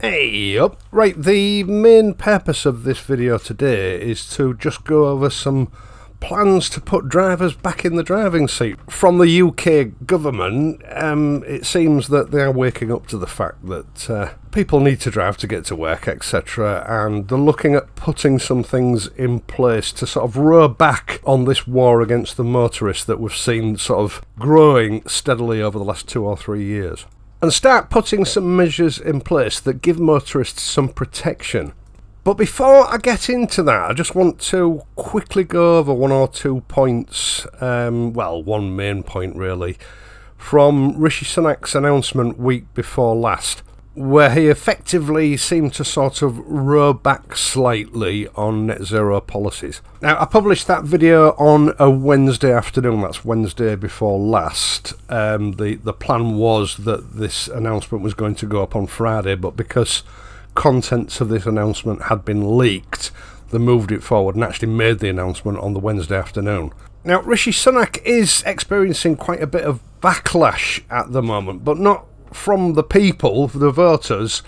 Hey up! Right, the main purpose of this video today is to just go over some plans to put drivers back in the driving seat. From the UK government, it seems that they are waking up to the fact that people need to drive to get to work, etc. And they're looking at putting some things in place to sort of row back on this war against the motorists that we've seen sort of growing steadily over the last 2 or 3 years. And start putting some measures in place that give motorists some protection. But before I get into that, I just want to quickly go over 1 or 2 points, one main point really, from Rishi Sunak's announcement week before last, where he effectively seemed to sort of row back slightly on net zero policies. Now, I published that video on a Wednesday afternoon, that's Wednesday before last. The plan was that this announcement was going to go up on Friday, but because contents of this announcement had been leaked, they moved it forward and actually made the announcement on the Wednesday afternoon. Now, Rishi Sunak is experiencing quite a bit of backlash at the moment, but not from the people, the voters.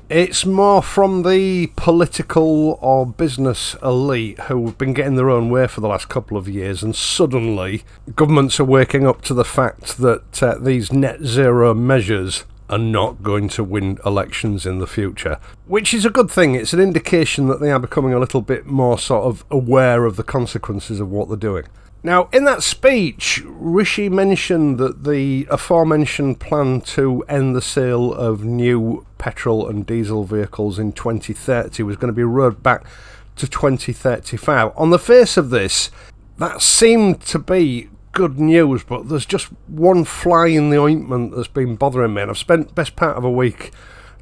It's more from the political or business elite who've been getting their own way for the last couple of years, and suddenly governments are waking up to the fact that these net zero measures are not going to win elections in the future, which is a good thing. It's an indication that they are becoming a little bit more sort of aware of the consequences of what they're doing. Now, in that speech, Rishi mentioned that the aforementioned plan to end the sale of new petrol and diesel vehicles in 2030 was going to be rolled back to 2035. On the face of this, that seemed to be good news, but there's just one fly in the ointment that's been bothering me, and I've spent the best part of a week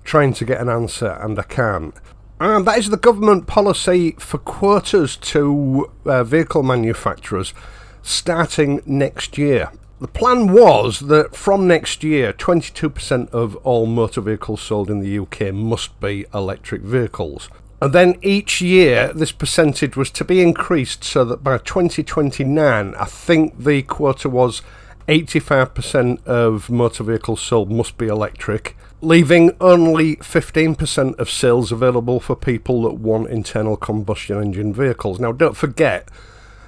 trying to get an answer, and I can't. And that is the government policy for quotas to vehicle manufacturers starting next year. The plan was that from next year, 22% of all motor vehicles sold in the UK must be electric vehicles. And then each year, this percentage was to be increased so that by 2029, I think the quota was 85% of motor vehicles sold must be electric, leaving only 15% of sales available for people that want internal combustion engine vehicles. Now, don't forget,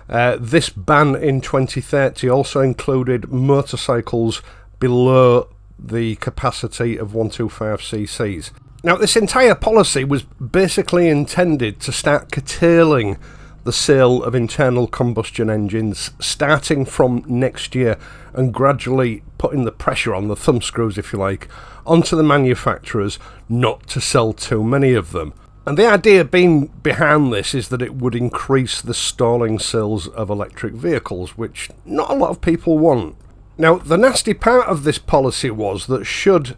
this ban in 2030 also included motorcycles below the capacity of 125cc's. Now, this entire policy was basically intended to start curtailing the sale of internal combustion engines starting from next year and gradually putting the pressure on, the thumbscrews if you like, onto the manufacturers not to sell too many of them. And the idea being behind this is that it would increase the stalling sales of electric vehicles, which not a lot of people want. Now, the nasty part of this policy was that should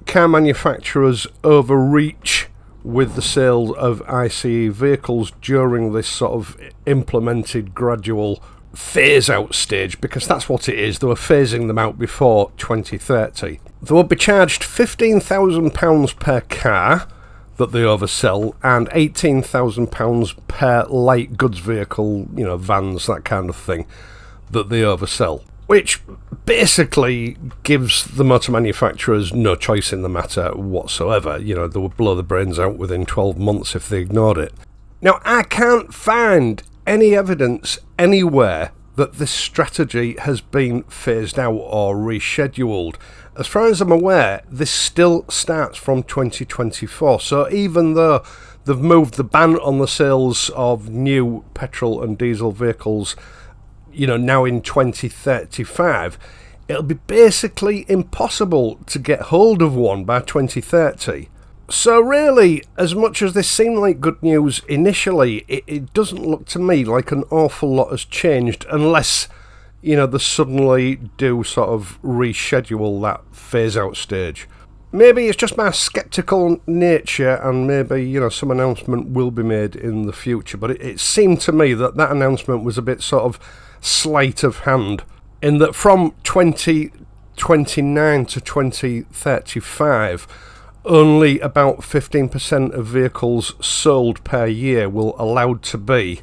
car manufacturers overreach with the sale of ICE vehicles during this sort of implemented gradual phase-out stage, because that's what it is, they were phasing them out before 2030. They would be charged £15,000 per car that they oversell and £18,000 per light goods vehicle, vans, that kind of thing, that they oversell, which basically gives the motor manufacturers no choice in the matter whatsoever. They would blow the brains out within 12 months if they ignored it. Now, I can't find any evidence anywhere that this strategy has been phased out or rescheduled. As far as I'm aware, this still starts from 2024. So even though they've moved the ban on the sales of new petrol and diesel vehicles, now in 2035, it'll be basically impossible to get hold of one by 2030. So really, as much as this seemed like good news initially, it doesn't look to me like an awful lot has changed unless, they suddenly do sort of reschedule that phase-out stage. Maybe it's just my sceptical nature, and maybe, some announcement will be made in the future, but it seemed to me that announcement was a bit sort of sleight of hand, in that from 2029 to 2035, only about 15% of vehicles sold per year will allowed to be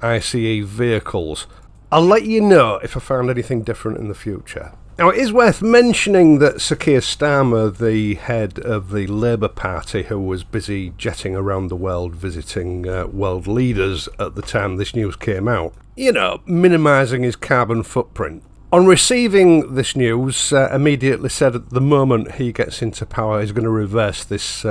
ICE vehicles. I'll let you know if I found anything different in the future. Now, it is worth mentioning that Sir Keir Starmer, the head of the Labour Party, who was busy jetting around the world visiting world leaders at the time this news came out, minimising his carbon footprint, on receiving this news, immediately said at the moment he gets into power, he's going to reverse this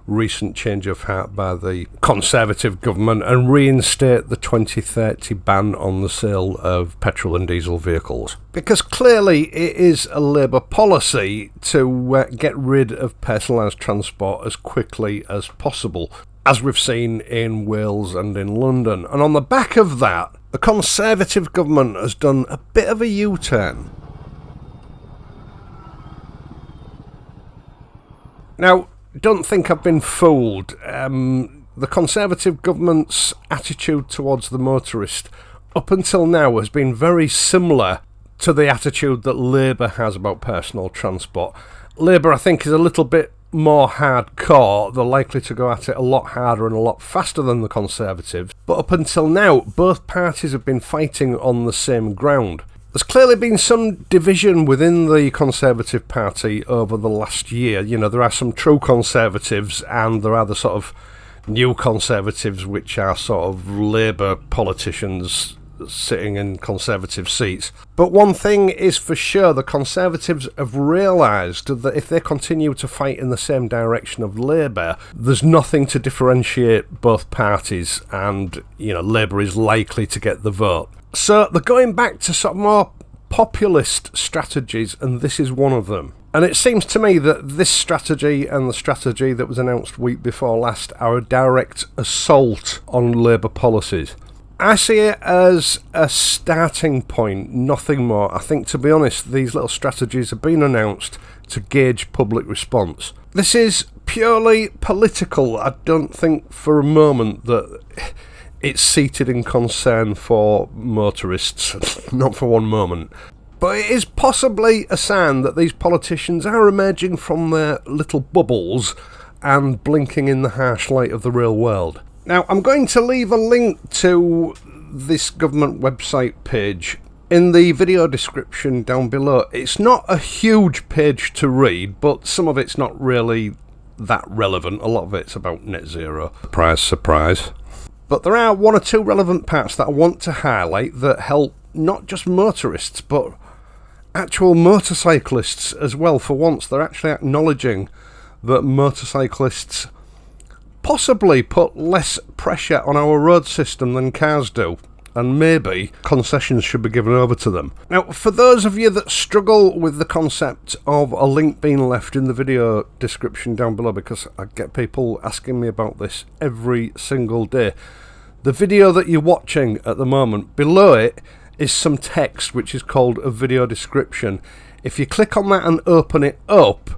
recent change of heart by the Conservative government and reinstate the 2030 ban on the sale of petrol and diesel vehicles. Because clearly it is a Labour policy to get rid of personalised transport as quickly as possible, as we've seen in Wales and in London. And on the back of that, the Conservative government has done a bit of a U-turn. Now, don't think I've been fooled. The Conservative government's attitude towards the motorist up until now has been very similar to the attitude that Labour has about personal transport. Labour, I think, is a little bit more hardcore. They're likely to go at it a lot harder and a lot faster than the Conservatives. But up until now, both parties have been fighting on the same ground. There's clearly been some division within the Conservative Party over the last year. There are some true Conservatives and there are the sort of new Conservatives, which are sort of Labour politicians sitting in Conservative seats. But one thing is for sure, the Conservatives have realised that if they continue to fight in the same direction of Labour, there's nothing to differentiate both parties and, Labour is likely to get the vote. So they're going back to sort of more populist strategies, and this is one of them. And it seems to me that this strategy and the strategy that was announced week before last are a direct assault on Labour policies. I see it as a starting point, nothing more. I think, to be honest, these little strategies have been announced to gauge public response. This is purely political. I don't think for a moment that it's seated in concern for motorists, not for one moment. But it is possibly a sign that these politicians are emerging from their little bubbles and blinking in the harsh light of the real world. Now, I'm going to leave a link to this government website page in the video description down below. It's not a huge page to read, but some of it's not really that relevant. A lot of it's about net zero. Surprise, surprise. But there are one or two relevant parts that I want to highlight that help not just motorists, but actual motorcyclists as well. For once, they're actually acknowledging that motorcyclists possibly put less pressure on our road system than cars do, and maybe concessions should be given over to them. Now, for those of you that struggle with the concept of a link being left in the video description down below, because I get people asking me about this every single day, the video that you're watching at the moment, below it is some text which is called a video description. If you click on that and open it up,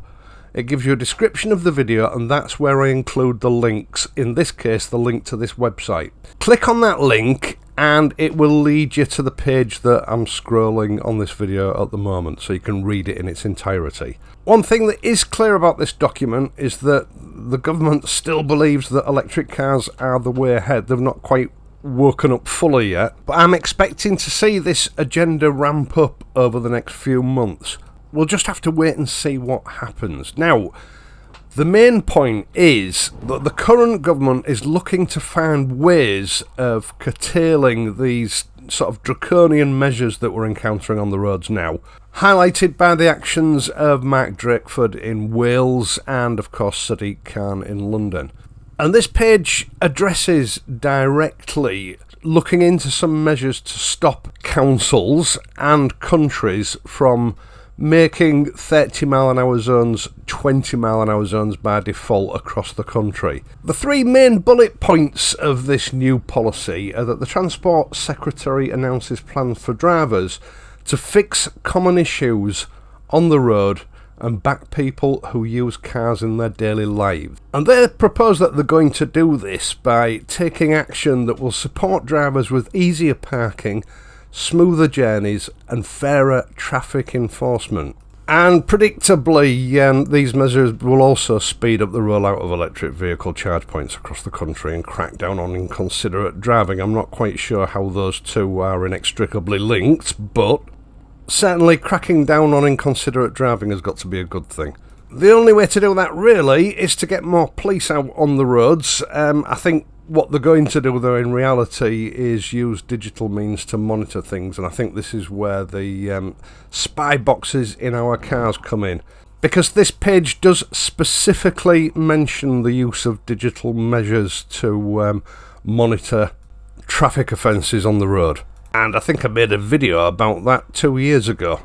it gives you a description of the video, and that's where I include the links, in this case the link to this website. Click on that link and it will lead you to the page that I'm scrolling on this video at the moment, so you can read it in its entirety. One thing that is clear about this document is that the government still believes that electric cars are the way ahead. They've not quite woken up fully yet, but I'm expecting to see this agenda ramp up over the next few months. We'll just have to wait and see what happens. Now, the main point is that the current government is looking to find ways of curtailing these sort of draconian measures that we're encountering on the roads now, highlighted by the actions of Mark Drakeford in Wales and, of course, Sadiq Khan in London. And this page addresses directly looking into some measures to stop councils and countries from making 30-mile-an-hour zones 20-mile-an-hour zones by default across the country. The three main bullet points of this new policy are that the Transport Secretary announces plans for drivers to fix common issues on the road and back people who use cars in their daily lives. And they propose that they're going to do this by taking action that will support drivers with easier parking, smoother journeys and fairer traffic enforcement. And predictably, these measures will also speed up the rollout of electric vehicle charge points across the country and crack down on inconsiderate driving. I'm not quite sure how those two are inextricably linked, but certainly cracking down on inconsiderate driving has got to be a good thing. The only way to do that really is to get more police out on the roads. I think what they're going to do though in reality is use digital means to monitor things, and I think this is where the spy boxes in our cars come in. Because this page does specifically mention the use of digital measures to monitor traffic offences on the road. And I think I made a video about that 2 years ago.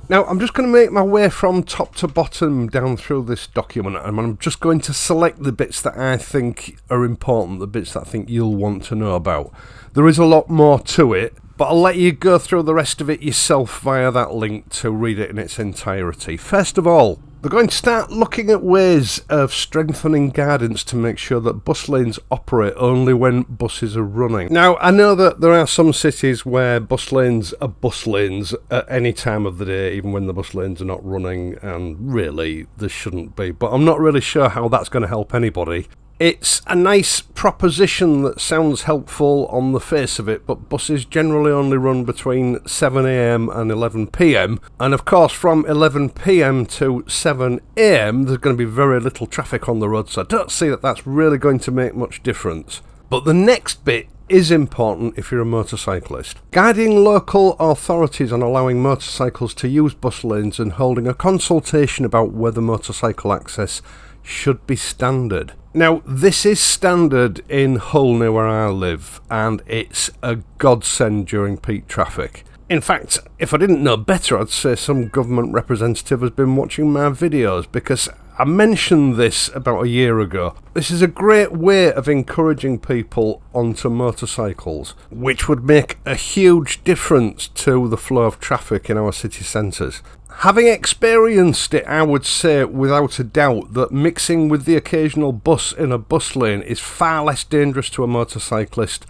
Now, I'm just going to make my way from top to bottom down through this document, and I'm just going to select the bits that I think are important, the bits that I think you'll want to know about. There is a lot more to it, but I'll let you go through the rest of it yourself via that link to read it in its entirety. First of all, they're going to start looking at ways of strengthening guidance to make sure that bus lanes operate only when buses are running. Now, I know that there are some cities where bus lanes are bus lanes at any time of the day, even when the bus lanes are not running, and really, there shouldn't be. But I'm not really sure how that's going to help anybody. It's a nice proposition that sounds helpful on the face of it, but buses generally only run between 7 AM and 11 PM, and of course from 11 PM to 7 AM there's going to be very little traffic on the road, so I don't see that that's really going to make much difference. But the next bit is important if you're a motorcyclist. Guiding local authorities on allowing motorcycles to use bus lanes and holding a consultation about whether motorcycle access should be standard. Now, this is standard in Hull near where I live, and it's a godsend during peak traffic. In fact, if I didn't know better, I'd say some government representative has been watching my videos, because I mentioned this about a year ago. This is a great way of encouraging people onto motorcycles, which would make a huge difference to the flow of traffic in our city centres. Having experienced it, I would say without a doubt that mixing with the occasional bus in a bus lane is far less dangerous to a motorcyclist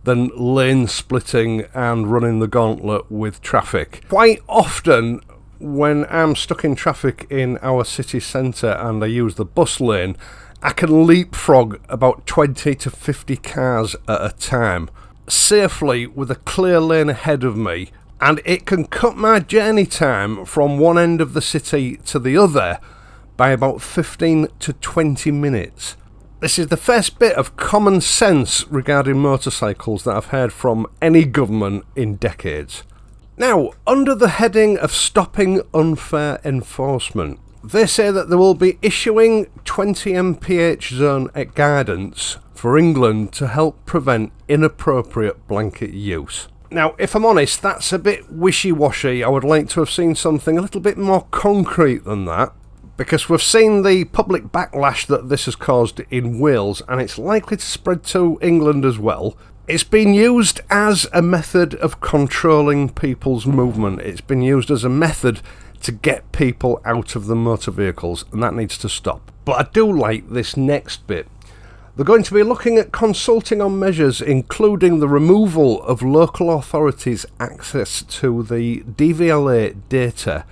than lane splitting and running the gauntlet with traffic. Quite often, when I'm stuck in traffic in our city centre and I use the bus lane, I can leapfrog about 20 to 50 cars at a time, safely with a clear lane ahead of me, and it can cut my journey time from one end of the city to the other by about 15 to 20 minutes. This is the first bit of common sense regarding motorcycles that I've heard from any government in decades. Now, under the heading of stopping unfair enforcement, they say that they will be issuing 20 mph zone guidance for England to help prevent inappropriate blanket use. Now, if I'm honest, that's a bit wishy-washy. I would like to have seen something a little bit more concrete than that, because we've seen the public backlash that this has caused in Wales, and it's likely to spread to England as well. It's been used as a method of controlling people's movement. It's been used as a method to get people out of the motor vehicles, and that needs to stop. But I do like this next bit. They're going to be looking at consulting on measures including the removal of local authorities' access to the DVLA data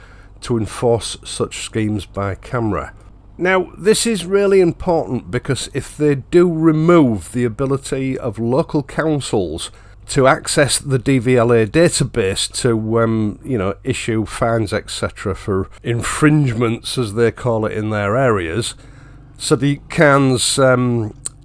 to enforce such schemes by camera. Now, this is really important because if they do remove the ability of local councils to access the DVLA database to, issue fines, etc. for infringements, as they call it in their areas, Sadiq Khan's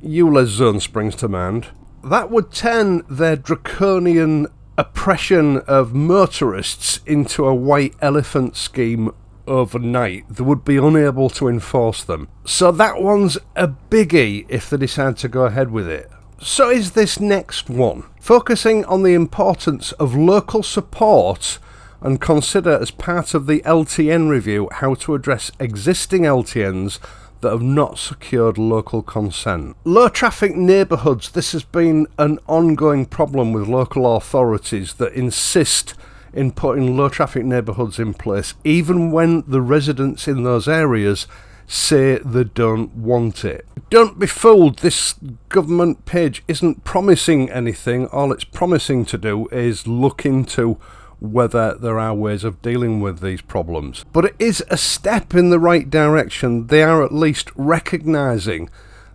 ULEZ zone springs to mind, that would turn their draconian oppression of motorists into a white elephant scheme overnight. They would be unable to enforce them. So that one's a biggie if they decide to go ahead with it. So is this next one, focusing on the importance of local support, and consider as part of the LTN review how to address existing LTNs that have not secured local consent. Low traffic neighbourhoods, this has been an ongoing problem with local authorities that insist in putting low traffic neighbourhoods in place even when the residents in those areas say they don't want it. Don't be fooled, this government page isn't promising anything. All it's promising to do is look into whether there are ways of dealing with these problems. But it is a step in the right direction. They are at least recognising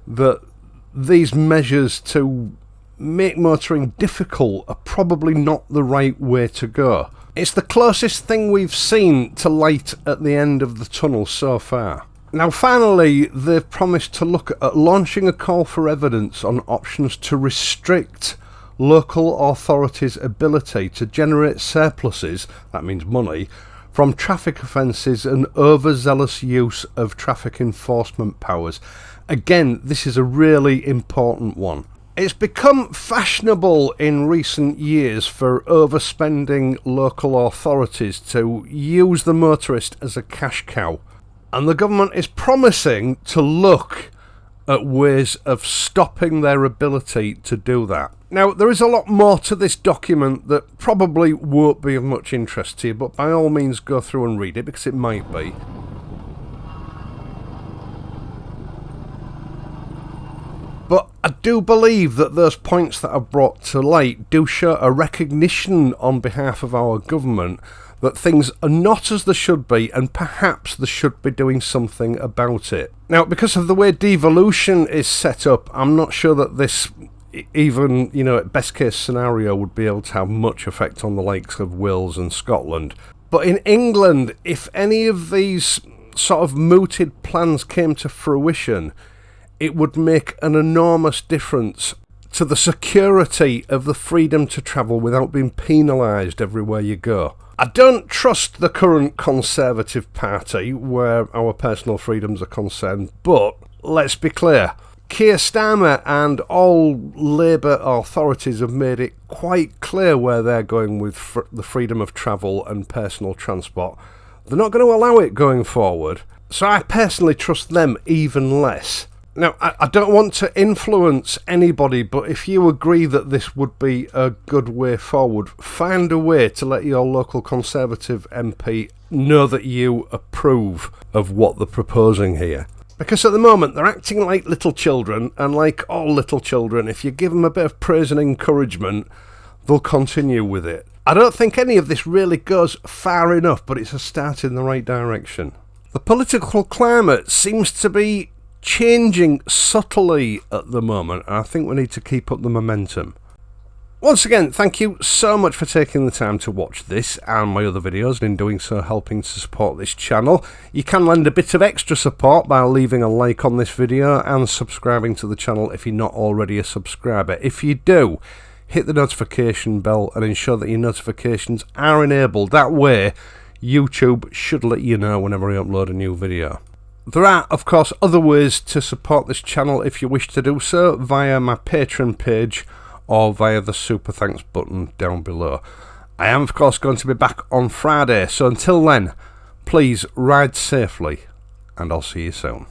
that these measures to make motoring difficult are probably not the right way to go. It's the closest thing we've seen to light at the end of the tunnel so far. Now finally, they've promised to look at launching a call for evidence on options to restrict local authorities' ability to generate surpluses, that means money, from traffic offences and overzealous use of traffic enforcement powers. Again, this is a really important one. It's become fashionable in recent years for overspending local authorities to use the motorist as a cash cow. And the government is promising to look at ways of stopping their ability to do that. Now, there is a lot more to this document that probably won't be of much interest to you, but by all means go through and read it, because it might be. But I do believe that those points that are brought to light do show a recognition on behalf of our government that things are not as they should be, and perhaps they should be doing something about it. Now, because of the way devolution is set up, I'm not sure that this, even, best case scenario, would be able to have much effect on the likes of Wales and Scotland. But in England, if any of these sort of mooted plans came to fruition, it would make an enormous difference to the security of the freedom to travel without being penalised everywhere you go. I don't trust the current Conservative Party where our personal freedoms are concerned, but let's be clear, Keir Starmer and all Labour authorities have made it quite clear where they're going with the freedom of travel and personal transport. They're not going to allow it going forward, so I personally trust them even less. Now, I don't want to influence anybody, but if you agree that this would be a good way forward, find a way to let your local Conservative MP know that you approve of what they're proposing here. Because at the moment, they're acting like little children, and like all little children, if you give them a bit of praise and encouragement, they'll continue with it. I don't think any of this really goes far enough, but it's a start in the right direction. The political climate seems to be changing subtly at the moment, and I think we need to keep up the momentum. Once again, thank you so much for taking the time to watch this and my other videos, and in doing so helping to support this channel. You can lend a bit of extra support by leaving a like on this video and subscribing to the channel if you're not already a subscriber. If you do, hit the notification bell and ensure that your notifications are enabled. That way YouTube should let you know whenever I upload a new video. There are, of course, other ways to support this channel if you wish to do so, via my Patreon page or via the Super Thanks button down below. I am, of course, going to be back on Friday, so until then, please ride safely, and I'll see you soon.